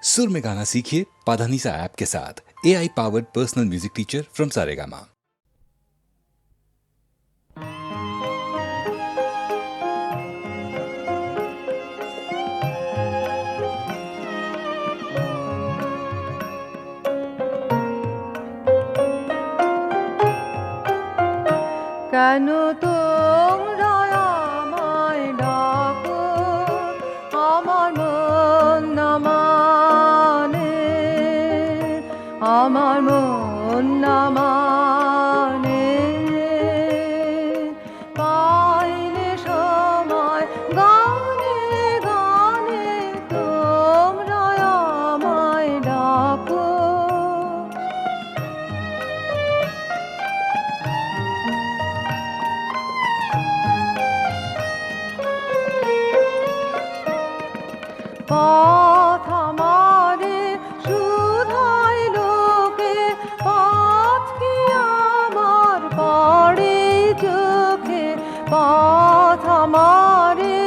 सुर में गाना सीखिए पाधानीसा ऐप के साथ। AI powered personal music teacher from Saregama. কেন তোমরা আমায় ডাকো, আমার মন না মানে, আমার মন না মানে। পাইলে সময় গানে গানে তোমরা আমায় ডাকো। পথ আমারে শুধাই লোকে, পথ কি আমার পড়ে চোখে। পথ আমারে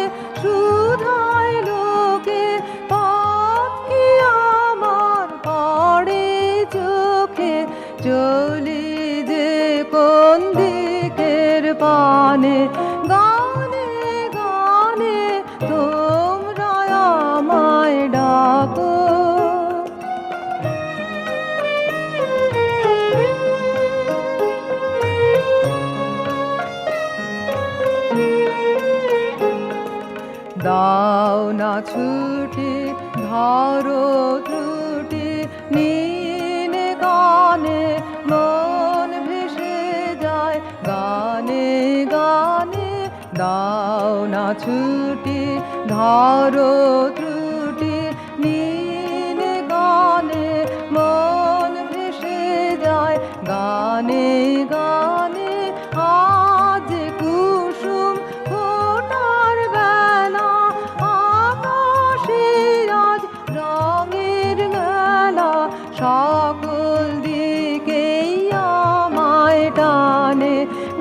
শুধাই লোকে, পথ কি আমার পড়ে চোখে। চলি যে কোন দিকের পানে, গানে গানে তোমরা আমায় ডাকো। দাও না ছুটি ধরো ত্রুটি, নীনে গানে মন ভেসে যায় গানে গানে। দাও না ছুটি ধরো ত্রুটি, নীনে গানে মন ভেসে যায় গানে গানে। আজ কুসুম ফোটার বেলা, আকাশে আজ রঙের মেলা। সকল দিকেই আমায় টানে,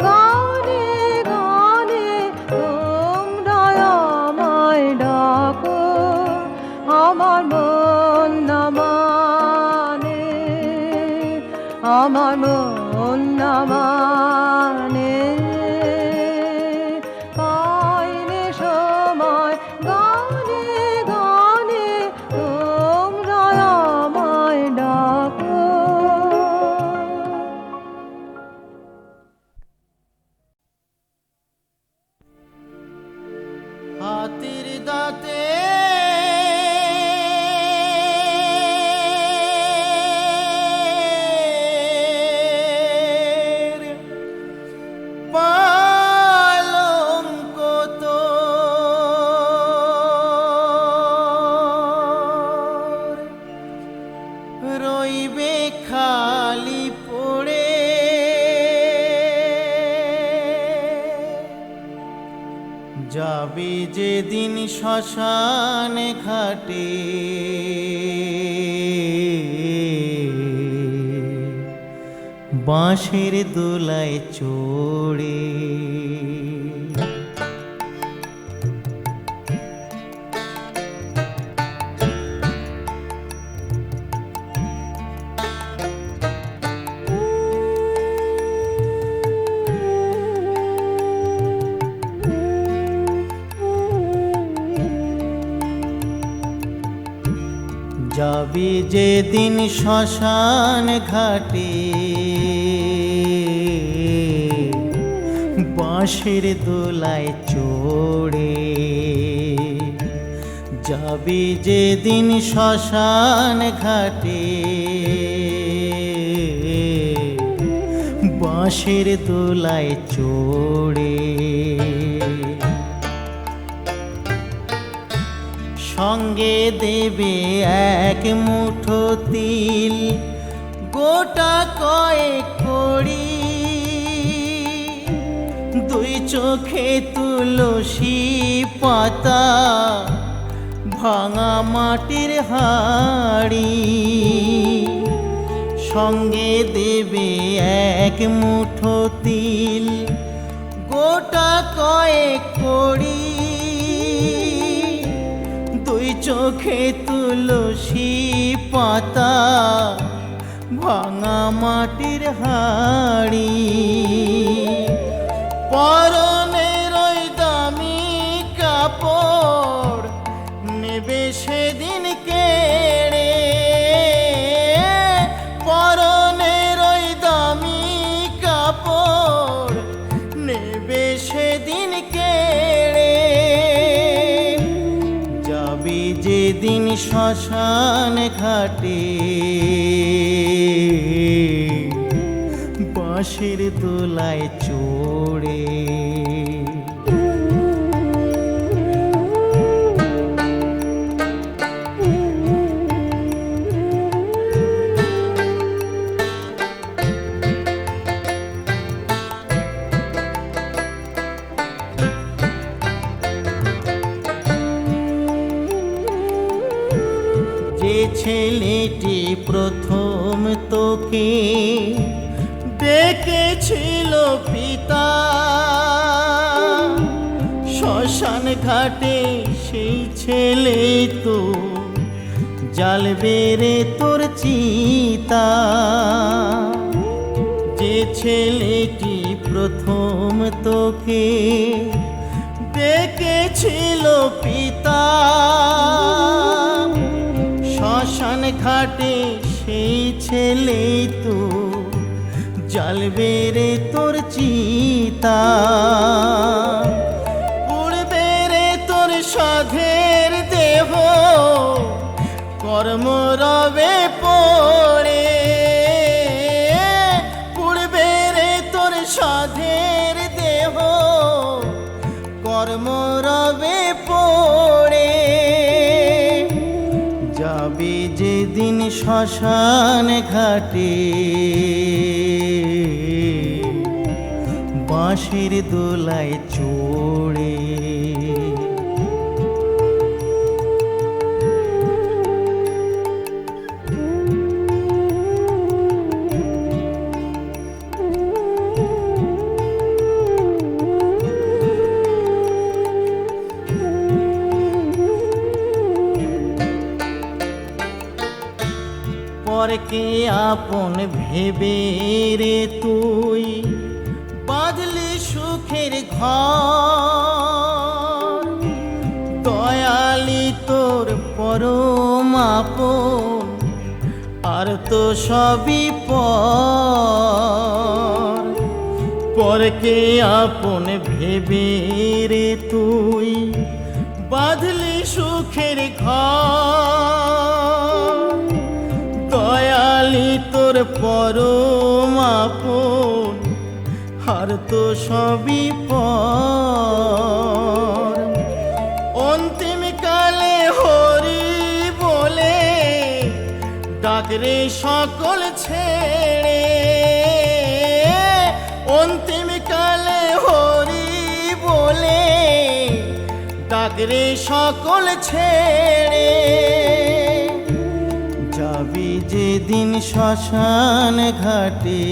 গানে গানে তোমরা আমায় ডাকো। আমার মন না মানে, আমার মন না মানে। পাইলে সময় গানে গানে তোমরা আমায় ডাকো। হাতের দাঁতে পালঙ্ক তোর রইবে খালি পড়ে। যাবে যেদিন শ্মশান ঘাটে, বাঁশের দোলায় চড়ে। যাবে যেদিন শ্মশান ঘাটে, বাঁশের দোলায় চড়ে। যাবে যেদিন শ্মশান ঘাটে, বাঁশের দোলায় চড়ে। সঙ্গে দেবে এক মুঠো তিল, গোটা কয়েক কড়ি। দুই চোখে তুলসী পাতা, ভাঙা মাটির হাড়ি। সঙ্গে দেবে এক মুঠো তিল, গোটা কয়েক কড়ি। চোখে তুলসী পাতা ভাঙা মাটির হাড়ি পরনের ওই দামি কাপড় নেবে সেদিন কেড়ে পরনের ওই দামি কাপড় নেবে সেদিন কেড়ে যাবি যেদিন শ্মশান ঘাটে বাঁশের দোলায় চড়ে যে ছেলেটি প্রথম তোকে ডেকেছিল পিতা শ্মশান ঘাটে সেই ছেলে তো জ্বালবে রে তোর চিতা যে ছেলেটি প্রথম তোকে ডেকেছিল পিতা শ্মশান ঘাটে সেই ছেলে তো জ্বালবে রে তোর চিতা পুড়বে রে তোর সাধের দেহ কর্ম রবে পড়ে পুড়বে রে তোর সাধের দেহ কর্ম রবে পড়ে যাবি যেদিন শ্মশান ঘাটে বাঁশের দোলায় চড়ে পরকে আপন ভেবে রে তুই বাঁধলি সুখের ঘর দয়ালি তোর পরম আপন আর তো সবই পর পরকে আপন ভেবে রে তুই বাঁধলি সুখের ঘর দয়ালি তোর পরম আপন আর তো সবই পর অন্তিম কালে হরি বলে ডাকরে সকল ছেড়ে অন্তিম কালে হরি বলে ডাকরে সকল ছেড়ে যাবি যেদিন শ্মশান ঘাটে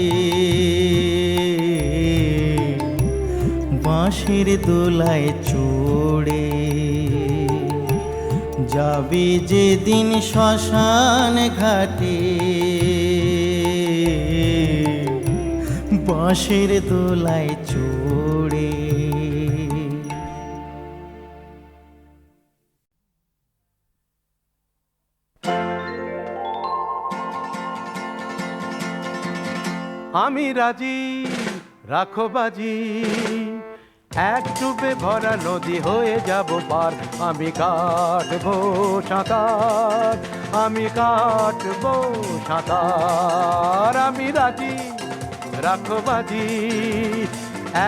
বাঁশের দোলায় চড়ে যাবি যেদিন শ্মশান ঘাটে বাঁশের দোলায় চড়ে আমি রাজি রাখো বাজি এক ডুবে ভরা নদী হয়ে যাব পার আমি কাটবো সাঁতার আমি কাটবো সাঁতার আমি রাজি রাখো বাজি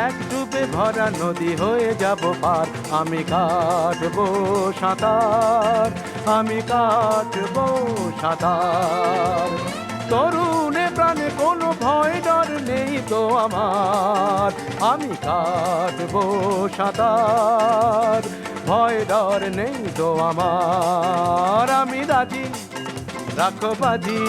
এক ডুবে ভরা নদী হয়ে যাব পার আমি কাটবো সাঁতার আমি কাটবো সাঁতার তরুণে প্রাণে কোনো ভয় ডর নেই তো আমার আমি কাটবো সাঁতার ভয় ডর নেই তো আমার আমি রাজি রাখো বাজি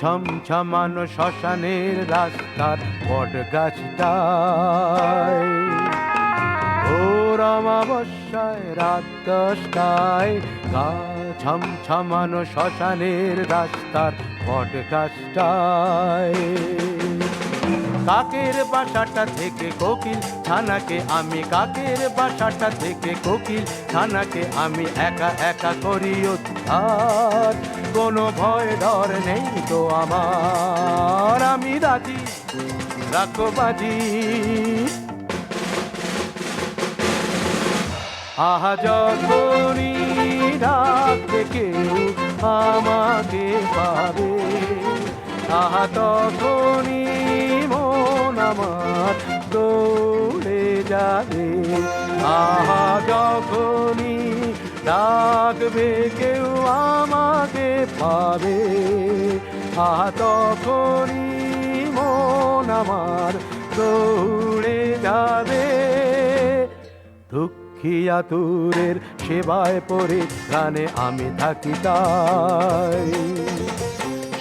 ছমছমানো শ্মশানের রাস্তার বট গাছটায়, ভোর অমাবস্যায় রাত 10টায়, গা ছমছমানো শ্মশানের রাস্তার বট গাছটায়। কাকের বাসাটা থেকে কোকিল ছানাকে আমি, কাকের বাসাটা থেকে কোকিল ছানাকে আমি একা একা করি উদ্ধার। কোনো ভয় ডর নেই তো আমার, আমি রাজি রাখো বাজি। আহা যখনই ডাকবে কেউ আমাকে পাবে, আহা তখনই মন আমার দৌড়ে যাবে। আহা যখনই ডাকবে কেউ আমাকে পাবে, আহা তখনই মন আমার দৌড়ে যাবে। দুঃখী আতুরের সেবায় পরিত্রাণে আমি থাকি তাই,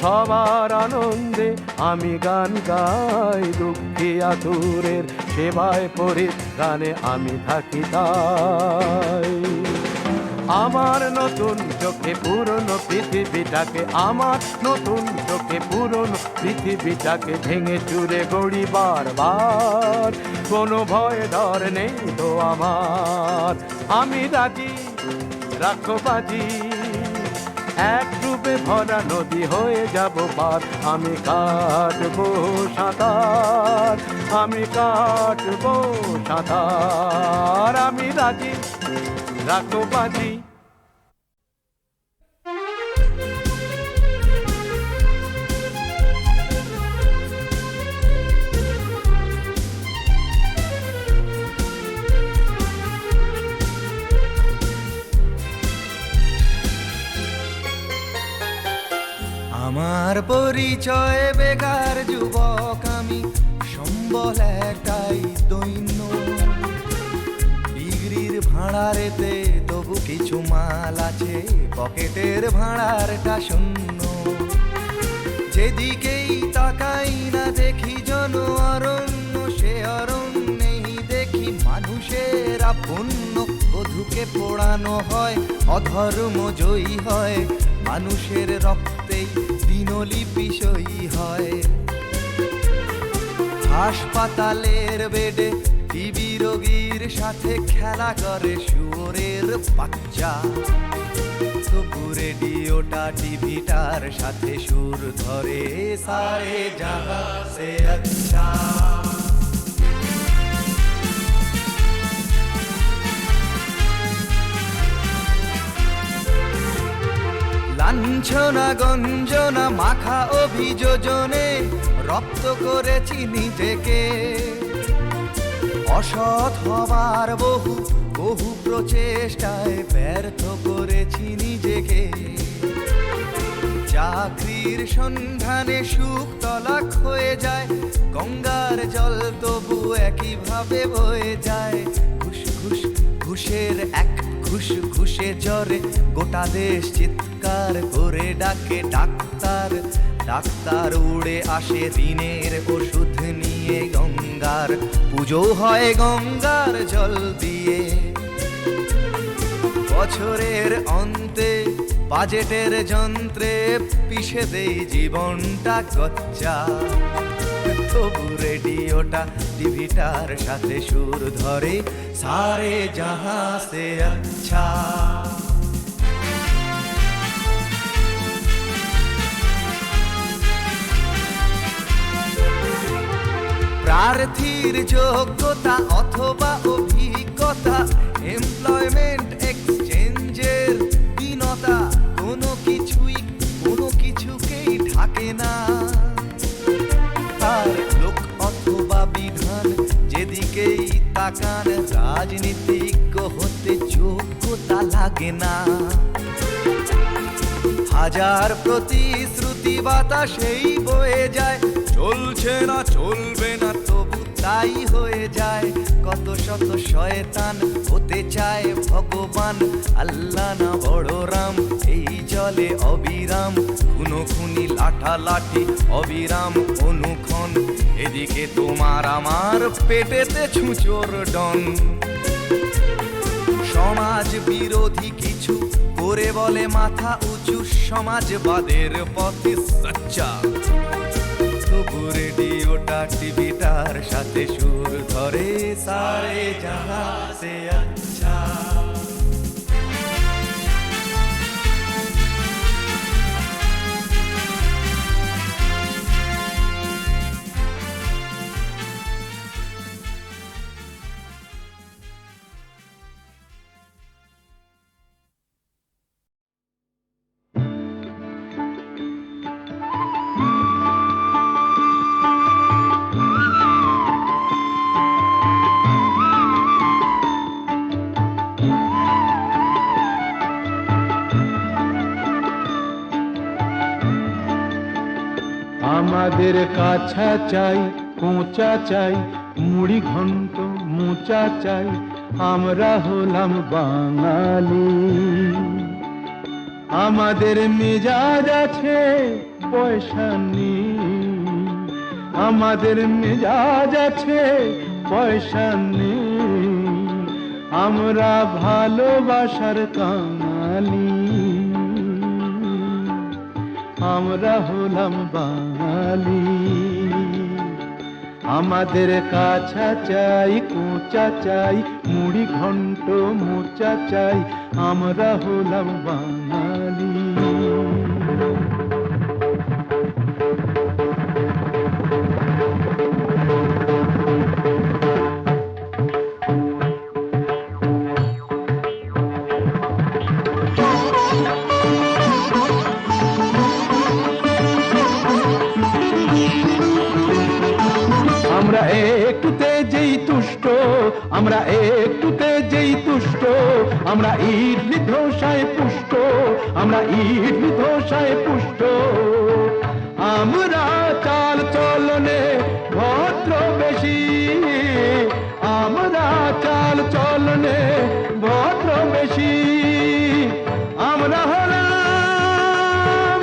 সবার আনন্দে আমি গান গাই। দুঃখী আতুরের সেবায় পরিত্রাণে আমি থাকি তাই। আমার নতুন চোখে পুরনো পৃথিবীটাকে, আমার নতুন চোখে পুরনো পৃথিবীটাকে ভেঙে চুরে গড়ি বারবার। কোনো ভয় ডর নেই তো আমার, আমি রাজি রাখো বাজি। এক ডুবে ভরা নদী হয়ে যাব পার, আমি কাটবো সাঁতার, আমি কাটবো সাঁতার। আমি রাজি রাখো বাজি। আমার পরিচয় বেকার যুবক আমি, সম্বল একটাই দৈন্য। ডিগ্রির ভাড়ারেতে তবু কিছু মাল আছে, পকেটের ভাড়ারটা শূন্য। যেদিকেই তাকাই না দেখি জন অরণ্য, সে অরণ্যেই দেখি মানুষের আপন্য। বধূকে পোড়ানো হয়, অধর্ম জয়ী হয়, মানুষের রক্তেই দিনলিপি সই হয়। হাসপাতালের বেডে টিবি রোগীর সাথে খেলা করে শুয়োরের বাচ্চা। তবু রেডিওটা টিভিটার সাথে সুর ধরে, সারে জাহা সে আচ্ছা। লাঞ্ছনা গঞ্জনা মাখা অভিযোজনে রপ্ত করেছি নিজেকে। অসৎ হবার বহু বহু প্রচেষ্টায় ব্যর্থ করেছি নিজেকে। চাকরির সন্ধানে সুখ তলাক হয়ে যায়, গঙ্গার জল তবু একইভাবে বয়ে যায়। ঘুষ ঘুষ ঘুষের এক ঘুষ ঘুষে জ্বরে গোটা দেশ চিৎকার করে ডাকে ডাক্তার। ডাক্তার উড়ে আসে ঋণের ওষুধ নিয়ে গঙ্গার, পুজো হয় গঙ্গার জল দিয়ে। বছরের অন্তে বাজেটের যন্ত্রে পিষে দেই জীবনটা গচ্চা। তবু রেডিওটা টিভিটার সাথে সুর ধরে, সারে জাহা সে আচ্ছা। প্রার্থীর যোগ্যতা অথবা অভিজ্ঞতা, এমপ্লয়মেন্ট এক্সচেঞ্জের দীনতা, কোনো কিছুকেই ঢাকে না। আর লোক অথবা বিধান যেদিকেই তাকান, রাজনীতিজ্ঞ হতে যোগ্যতা লাগে না। হাজার প্রতিশ্রুতি বাতাসেই বয়ে যায়, চলছে না চলবে না তবু তাই হয়ে যায়। কত শত শয়তান হতে চায় ভগবান, আল্লাহ না বড় রাম এই জলে অবিরাম। খুনোখুনি লাঠালাঠি অবিরাম অনুক্ষণ, এদিকে তোমার আমার পেটেতে ছুঁচোর ডন। সমাজ বিরোধী কিছু করে বলে মাথা উঁচু, সমাজবাদের পথে সচ্চা। তবু রেডিওটা টিভিটার সাথে সুর ধরে সারে জাহা সে আচ্ছা। আমাদের কাছা চাই, কোঁচা চাই, মুড়ি ঘন্ট মোচা চাই, আমরা হলাম বাঙালি। আমাদের মেজাজ আছে পয়সা নেই, আমাদের মেজাজ আছে পয়সা নেই, আমরা ভালোবাসার কাঙালি। আমরা হলাম বাঙালি। আমাদের কাছা চাই, কোঁচা চাই, মুড়ি ঘন্ট মোচা চাই, আমরা হলাম বাঙালি। আমরা একটুতে যেই তুষ্ট, আমরা একটুতে যেই তুষ্ট, আমরা ইডলি ধোসায় পুষ্ট, আমরা ইডলি ধোসায় পুষ্ট। আমরা চাল চলনে ভদ্র বেশি, আমরা চাল চলনে ভদ্র বেশি। আমরা হলাম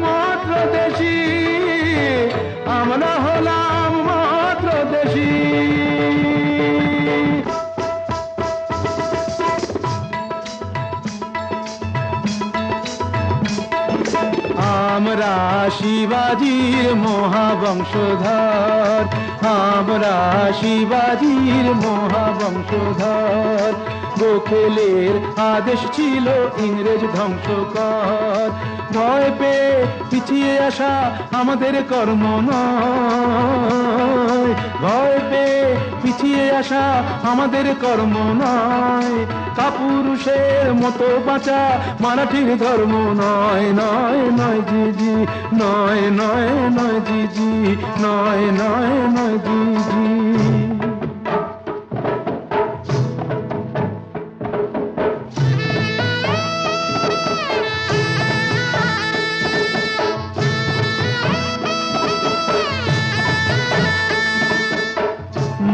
মাত্র দেশি, আমরা হলাম মাত্র দেশি। আমরা শিবাজির মহাবংশধর, আমরা শিবাজির মহাবংশধর। গোখেলের আদেশ ছিল ইংরেজ ধ্বংস কর, ভয় পেয়ে পিছিয়ে আসা আমাদের কর্ম নয়, ভয় পেয়ে পিছিয়ে আসা আমাদের কর্ম নয়। কাপুরুষের মতো বাঁচা মারাঠির ধর্ম নয়, নয় নয় জি জি, নয় নয় নয় জি জি, নয় নয় নয় জি জি।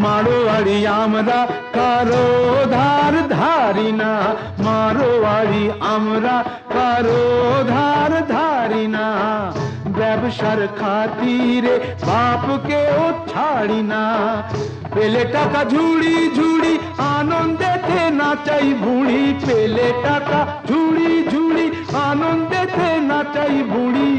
মারোয়ারি আমরা কারো ধার ধারি না, মারোয়ারি আমরা কারো ধার ধারি না। ব্যবসার খাতিরে বাপকেও ছাড়ি না, পেলে টাকা ঝুড়ি ঝুড়ি আনন্দেতে নাচাই ভুঁড়ি, পেলে টাকা ঝুড়ি ঝুড়ি আনন্দেতে নাচাই ভুঁড়ি।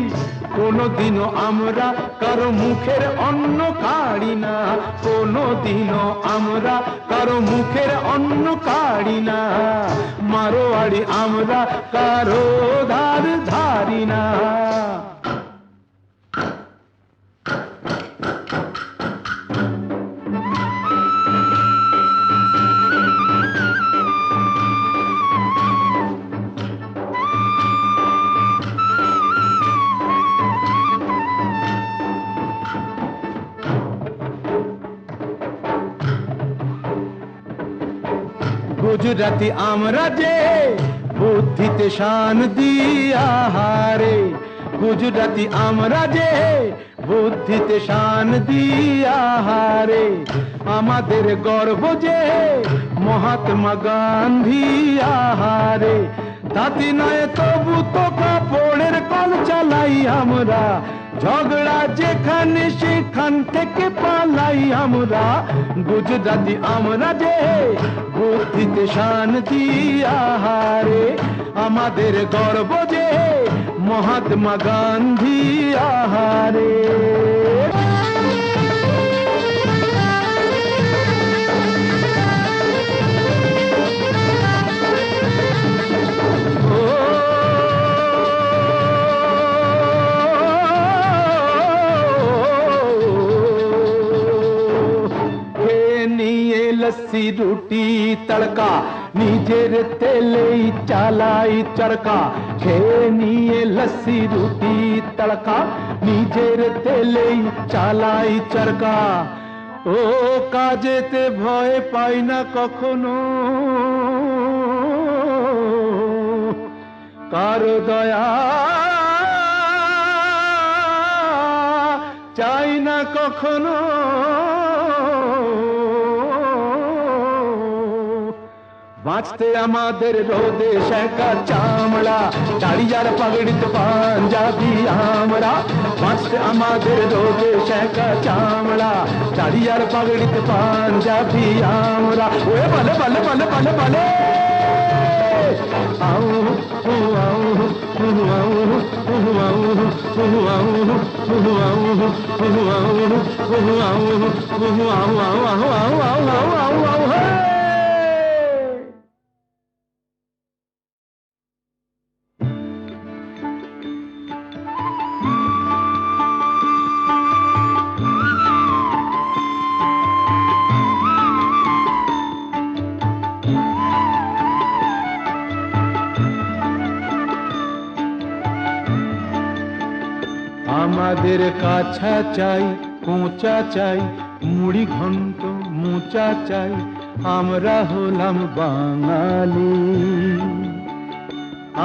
কোনদিনও আমরা কারো মুখের অন্ন কাড়ি না, কোনদিনও আমরা কারো মুখের অন্ন কাড়ি না। মারোয়ারি আমরা কারো ধার ধারি না। গুজরাতি আমরা যে বুদ্ধিতে শান দিয়া হারে, গুজরাতি আমরা যে বুদ্ধিতে শান দিয়া হারে আমাদের গর্ব যে মহাত্মা গান্ধী আহারে তাতে নয় তবু তো কাপড়ের কল চালাই আমরা ঝগড়া যেখানে সেখান থেকে পালাই আমরা গুজরাটি আমরা যে বুদ্ধিতে শান দিয়া হারে আমাদের গর্ব যে মহাত্মা গান্ধী আহারে लस्सी रोटी तड़का নিজের তেলেই চালাই চরকা খেয়ে নিয়ে লস্যি রুটি তড়কা নিজের তেলেই চালাই চরকা ও কাজেতে ভয় পাই না কখনো কারো দয়া চাই না কখনো বাঁচতে আমাদের রোদে শেখা চামড়া দাড়িয়ার পাগড়িতে পাঞ্জাবি আমরা বাঁচতে আমাদের রোদে শেখা চামড়া দাড়িয়ার পাগড়িতে পাঞ্জাবি আমরা ওয়ে বলে বলে বলে বলে বলে আউ আউ আউ আউ আমাদের কাছা চাই কোঁচা চাই মুড়ি ঘন্ট মোচা চাই আমরা হলাম বাঙালি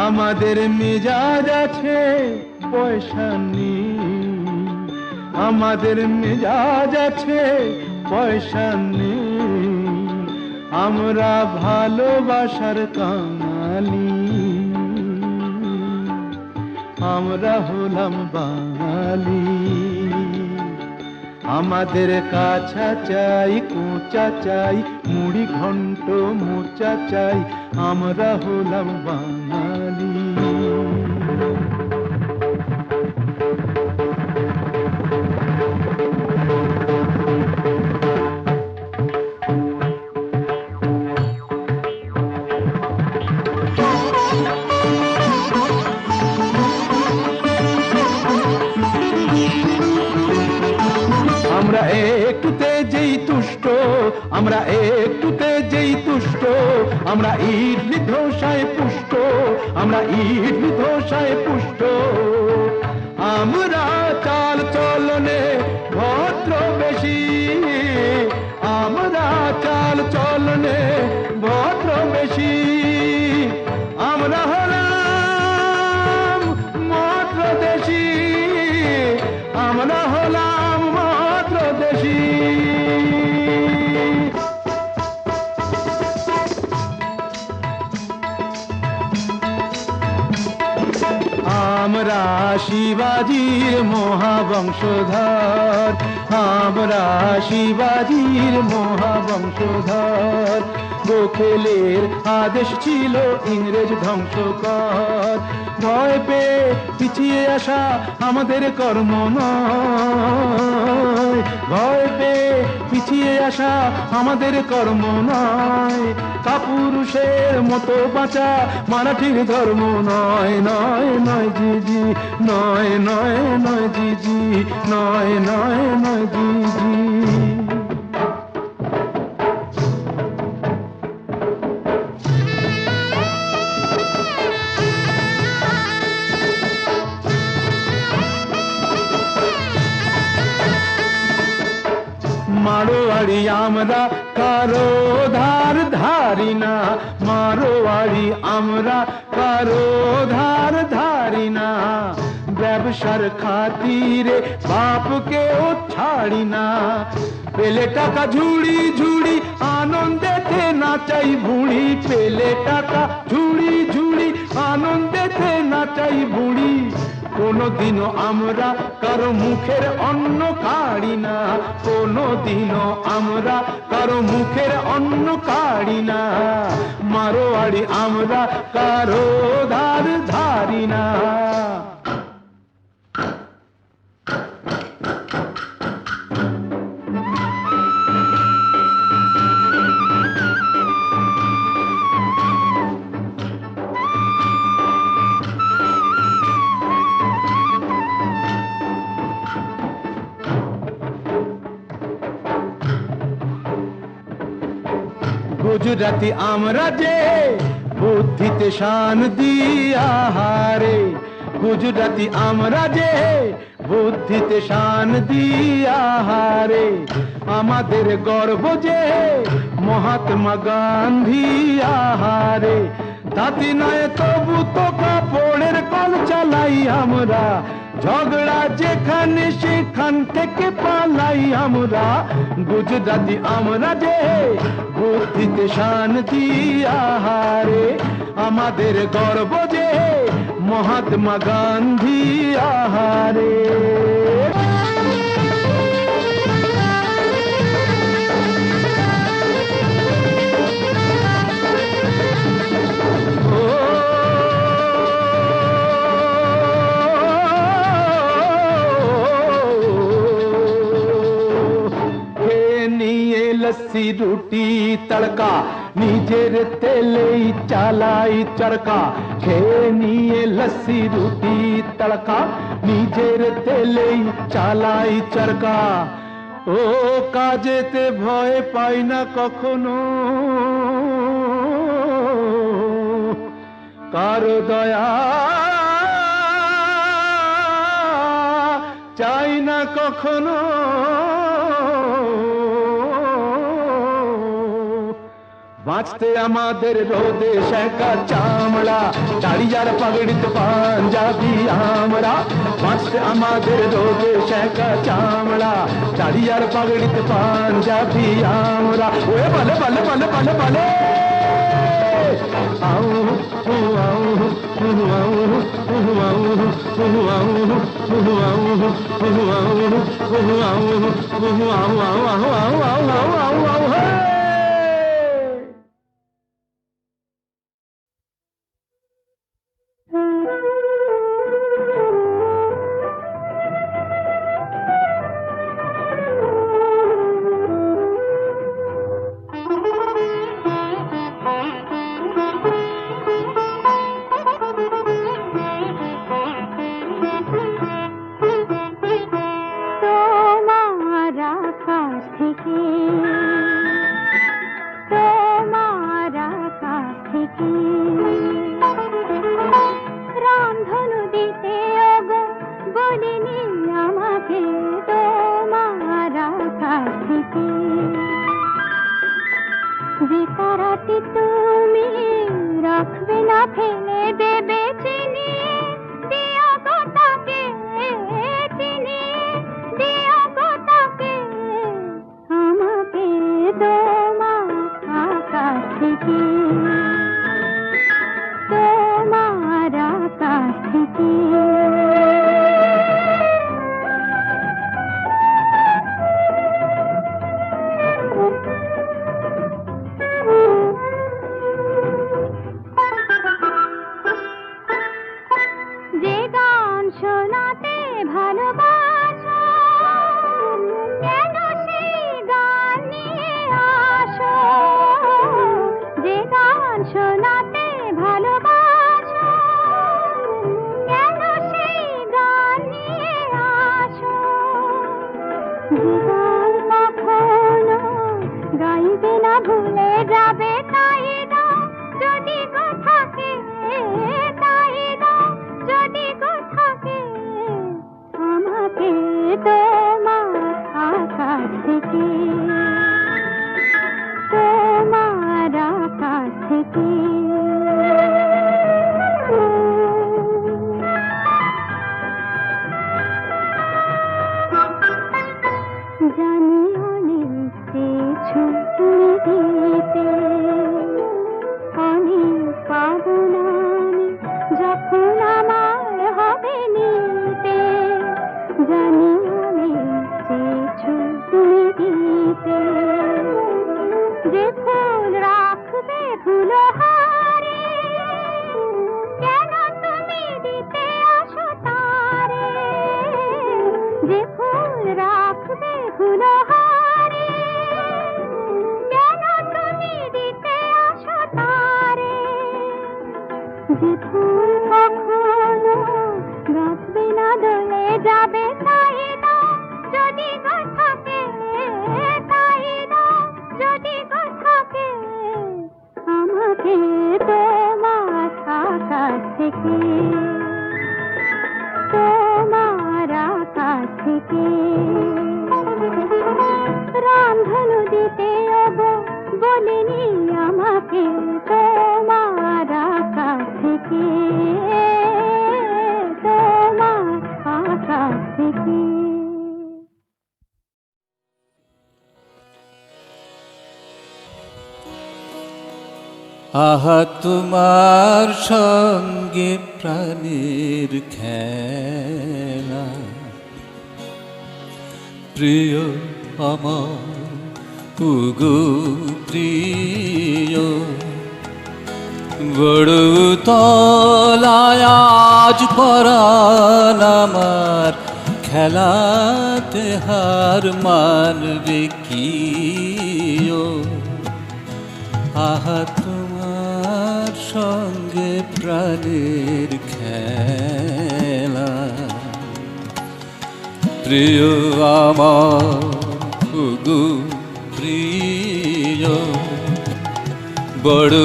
আমাদের মেজাজ আছে পয়সা নেই আমাদের মেজাজ আছে পয়সা নেই আমরা ভালোবাসার কাঙালি আমরা হলাম বাঙালি আমাদের কাছা চাই কোঁচা চাই মুড়ি ঘন্ট মোচা চাই আমরা হলাম বাঙালি আমরা একটুতে যেই তুষ্ট আমরা একটুতে যেই তুষ্ট আমরা ইডলি ধোসায় পুষ্ট আমরা ইডলি ধোসায় পুষ্ট আমরা চাল চলনে ভদ্র বেশি আমরা চাল চলনে ভদ্র বেশি আমরা হলাম মাত্র দেশি আমরা হলাম মাত্র দেশি আমরা শিবাজির মহাবংশধর আমরা শিবাজির মহাবংশধর গোখেলের আদেশ ছিল ইংরেজ ধ্বংস কর ভয় পেয়ে পিছিয়ে আসা আমাদের কর্ম নয় ভয় পেয়ে পিছিয়ে আসা আমাদের কর্ম নয় কাপুরুষের মতো বাঁচা মারাঠির ধর্ম নয় নয় নয় জিজি নয় নয় নয় জিজি নয় নয় নয় জিজি মারোয়ারি আমরা কারো ধার ধারি না মারোয়ারি আমরা কারো ধার ধারি না ব্যবসার খাতিরে বাপকেও ছাড়ি না, পেলে টাকা ঝুড়ি ঝুড়ি আনন্দেতে নাচাই ভুঁড়ি, পেলে টাকা ঝুড়ি ঝুড়ি আনন্দেতে নাচাই ভুঁড়ি। কোনোদিনও আমরা কারো মুখের অন্ন কাড়ি না, কোনোদিনও আমরা কারো মুখের অন্ন কাড়ি না, মারোয়াড়ি আমরা কারো ধার ধারি না। গুজরাতি আমরা যে বুদ্ধিতে শান দিয়া হারে, গুজরাতি আমরা যে বুদ্ধিতে শান দিয়া হারে, আমাদের গর্ব যে মহাত্মা গান্ধী আহারে। তাতে নয় তবু তো কাপড়ের কল চালাই আমরা, ঝগড়া যেখানে সেখান থেকে পালাই আমরা। গুজরাটি আমরা যে বুদ্ধিতে শান্তি আহারে, আমাদের গর্ব যে মহাত্মা গান্ধী আহারে। लस्सी रोटी तड़का निजेर तेले चालाई चरका, খেয়ে নিয়ে লস্যি রুটি তড়কা নিজের তেলে চালাই চরকা। ও কাজেতে ভয় পাই না কখনো, কারো দয়া চাই না কখনো। বাঁচতে আমাদের রোদে শেখা চামড়া, দাড়িয়ার পাগড়িতে পাঞ্জাবি আমরা। বাঁচতে আমাদের রোদে শেখা চামড়া, দাড়িয়ার পাগড়িতে পাঞ্জাবি আমরা। ওয়ে বলে বলে বলে বলে বলে আউ হু আউ হু আউ হু আউ হু আউ হু আউ হু আউ হু আউ হু আউ আউ আউ আউ আউ আউ আউ হে। মনোহারে যেন তুমি দিতে আসো তারে। যে ফুল কখনো গাছবে না দলে যাবে তাই না, যদি গো থাকে তাই না, যদি গো থাকে আমাকে তোমার আকাশ থেকে, তোমার আকাশ থেকে রামধনু দিতে ওগো বলিনি আমাকে তোমার আকাশ থেকে, তোমার আকাশ থেকে। আহা তোমার সঙ্গে প্রাণের খেলা, প্রিয় আমার উগু প্রিয়, বড় তলায় আজ পরাণ আমার, খেলাতে হার মানবে কি ও। আহা তোমার সঙ্গে প্রাণের খেলা, প্রিয় আমার উগু প্রিয়, বড়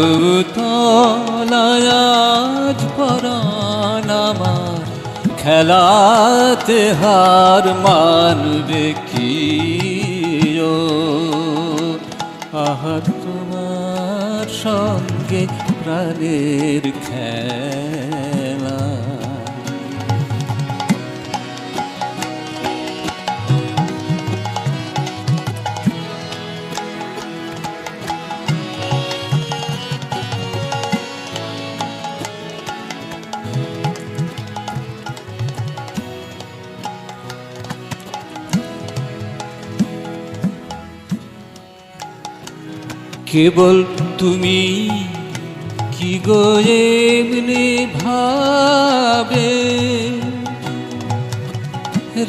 তলায় আজ পরাণ আমার, খেলাতে হার মানবে কি ও। আহা তোমার সঙ্গে প্রাণের খেলা। কেবল তুমি কি গো এমনি ভাবে,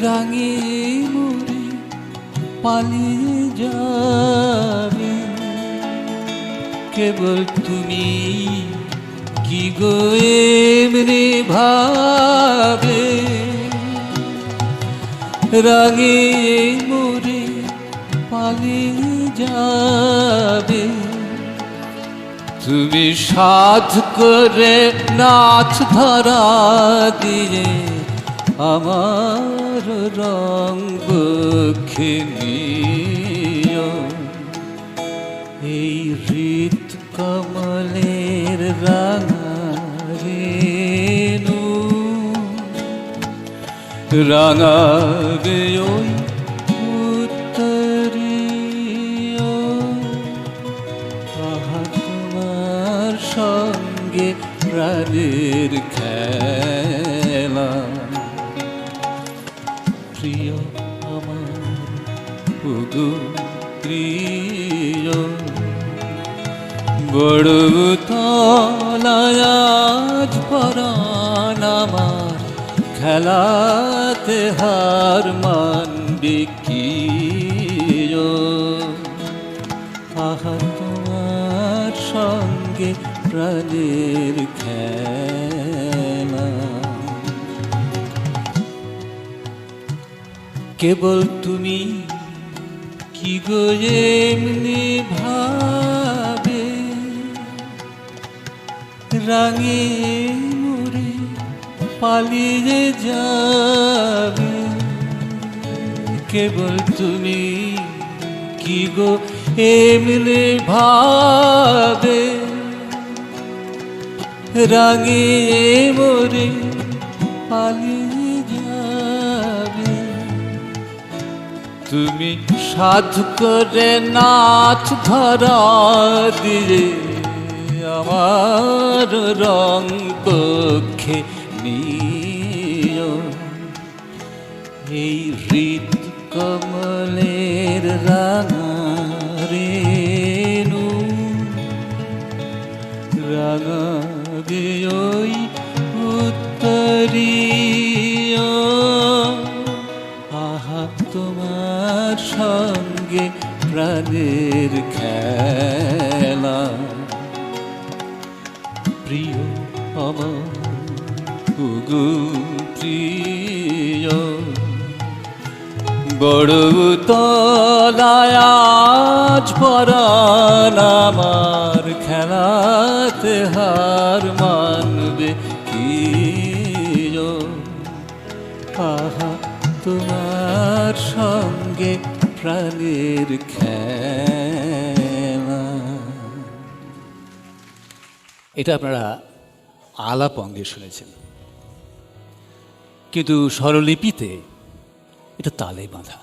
রাঙে মোরে পালিয়ে যাবে। কেবল তুমি কি গো এমনি ভাবে, রাঙে মোরে পালিয়ে যাবে। তুমি সাধ করে নাচ ধরা দিয়ে আমার রং বক্ষে নিও। এই হৃদ কমলের রাঙা রেণু রাঙাবে ওই উত্তরীয়। আহা তোমার সঙ্গে প্রাণের খেলা, প্রিয় আমার উগু প্রিয়, বড় তলায় আজ পরাণ আমার, খেলাতে হার মানবে কি ও। আহা তোমার সঙ্গে প্রাণের খেলা, কেবল তুমি কি গো এমনি ভাবে, রাঙে মোরে পালিয়ে যাবে। কেবল তুমি কি গো এমনি ভাবে, রাঙে মোরে পালিয়ে যাবে। তুমি সাধ করে নাচ ধরা দিয়ে আমার রং পক্ষে নিও। এই হৃদ কমলের রাঙা রেণু রাঙাবে ওই উত্তরীয়। আহা তোমার সঙ্গে প্রাণের খেলা। প্রিয় আমার ওগো প্রিয়, বড় তলায় আজ পরাণ আমার, খেলাতে হার মানবে কি? আহা তোমার সঙ্গে প্রাণের খেলা। এটা আপনারা আলাপ অঙ্গে শুনেছেন, কিন্তু স্বরলিপিতে এটা তালে বাঁধা।